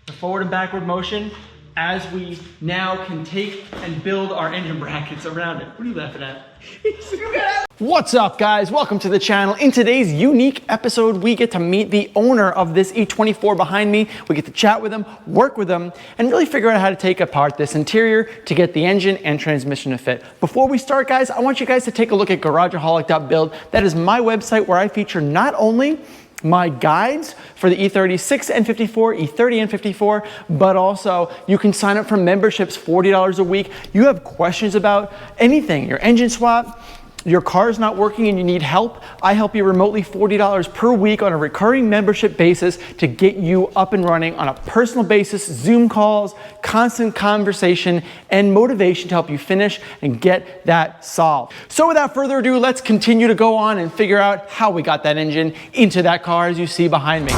the forward and backward motion as we now can take and build our engine brackets around it. What are you laughing at? What's up, guys? Welcome to the channel. In today's unique episode, we get to meet the owner of this E24 behind me. We get to chat with him, work with him, and really figure out how to take apart this interior to get the engine and transmission to fit. Before we start, guys, I want you guys to take a look at garageaholic.build. That is my website where I feature not only my guides for the E36 and 54, E30 and 54, but also you can sign up for memberships, $40 a week. You have questions about anything, your engine swap, your car's not working and you need help, I help you remotely $40 per week on a recurring membership basis to get you up and running on a personal basis, Zoom calls, constant conversation, and motivation to help you finish and get that solved. So without further ado, let's continue to go on and figure out how we got that engine into that car as you see behind me.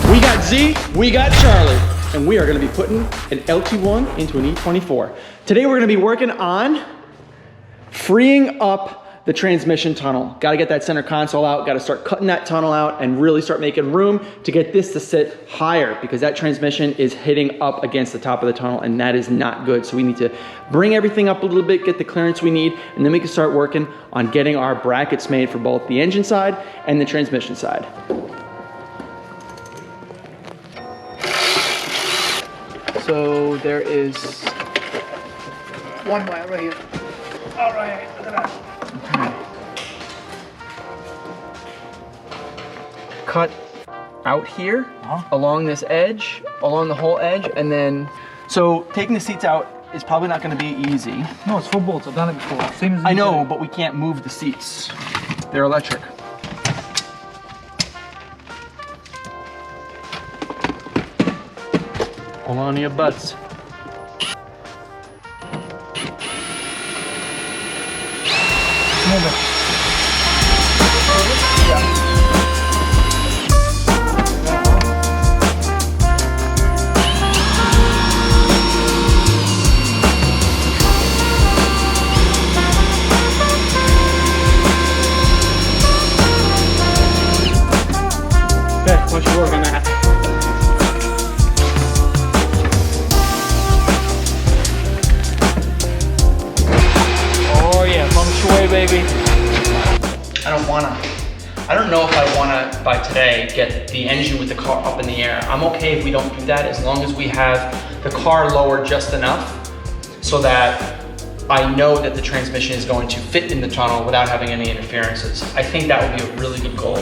We got Z, we got Charlie, and we are gonna be putting an LT1 into an E24. Today we're gonna be working on freeing up the transmission tunnel. Got to get that center console out, got to start cutting that tunnel out and really start making room to get this to sit higher because that transmission is hitting up against the top of the tunnel and that is not good. So we need to bring everything up a little bit, get the clearance we need, and then we can start working on getting our brackets made for both the engine side and the transmission side. So there is one wire right here. All right, look at that. Okay. Cut out here, along this edge, along the whole edge, and then, so taking the seats out is probably not gonna be easy. No, it's full bolts, I've done it before. Same as I know, but we can't move the seats. They're electric. Hold on to your butts. Move it. Okay, why don't you work on that? Oh yeah, feng shui, baby. I don't know if I wanna, by today, get the engine with the car up in the air. I'm okay if we don't do that as long as we have the car lowered just enough so that I know that the transmission is going to fit in the tunnel without having any interferences. I think that would be a really good goal.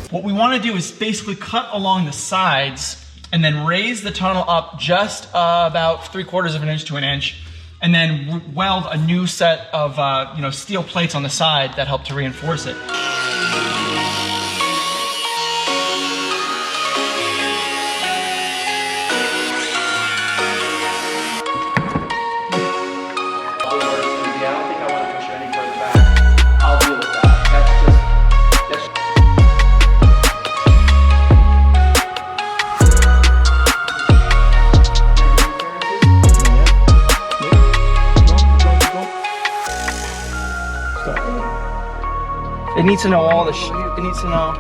What we wanna do is basically cut along the sides and then raise the tunnel up just about 3/4 of an inch to an inch, and then weld a new set of steel plates on the side that help to reinforce it. It needs to know all the it needs to know.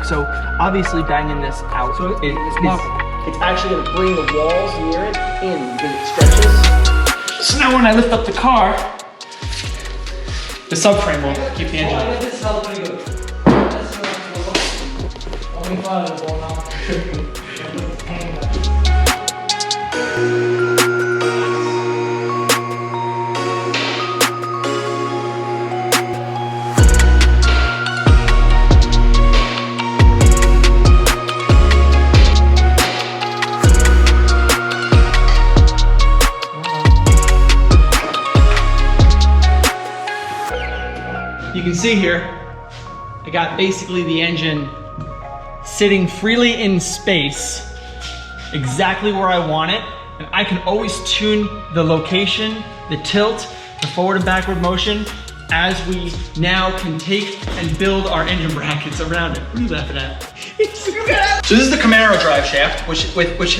So obviously banging this out, so it's actually going to bring the walls near it in because it stretches. So now when I lift up the car, the subframe will keep the engine on. This smells pretty good. You can see here, I got basically the engine sitting freely in space, exactly where I want it, and I can always tune the location, the tilt, the forward and backward motion, as we now can take and build our engine brackets around it. What are you laughing at? So this is the Kamell drive shaft, which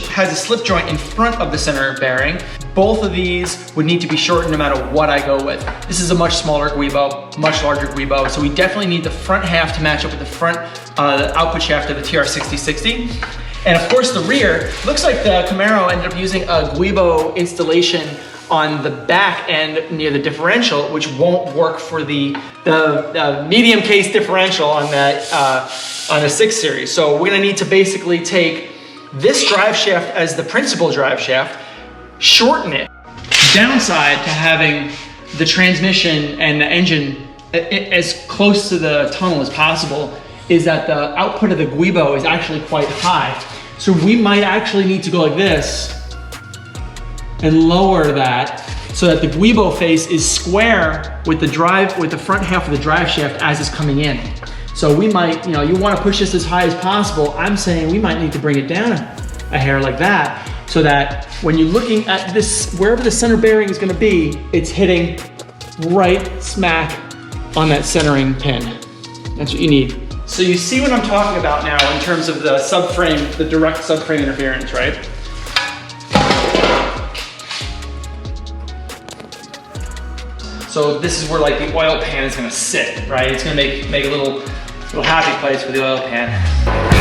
has a slip joint in front of the center bearing. Both of these would need to be shortened no matter what I go with. This is a much smaller guibo, much larger guibo, so we definitely need the front half to match up with the front output shaft of the TR6060. And of course the rear, looks like the Kamell ended up using a guibo installation on the back end near the differential, which won't work for the medium case differential on the 6 series. So we're gonna need to basically take this drive shaft as the principal drive shaft, shorten it. Downside to having the transmission and the engine as close to the tunnel as possible is that the output of the guibo is actually quite high. So we might actually need to go like this and lower that so that the guibo face is square with the front half of the drive shaft as it's coming in. So we might, you want to push this as high as possible. I'm saying we might need to bring it down a hair like that so that when you're looking at this, wherever the center bearing is going to be, it's hitting right smack on that centering pin. That's what you need. So you see what I'm talking about now in terms of the subframe, the direct subframe interference, right? So this is where like the oil pan is gonna sit, right? It's gonna make a little happy place for the oil pan.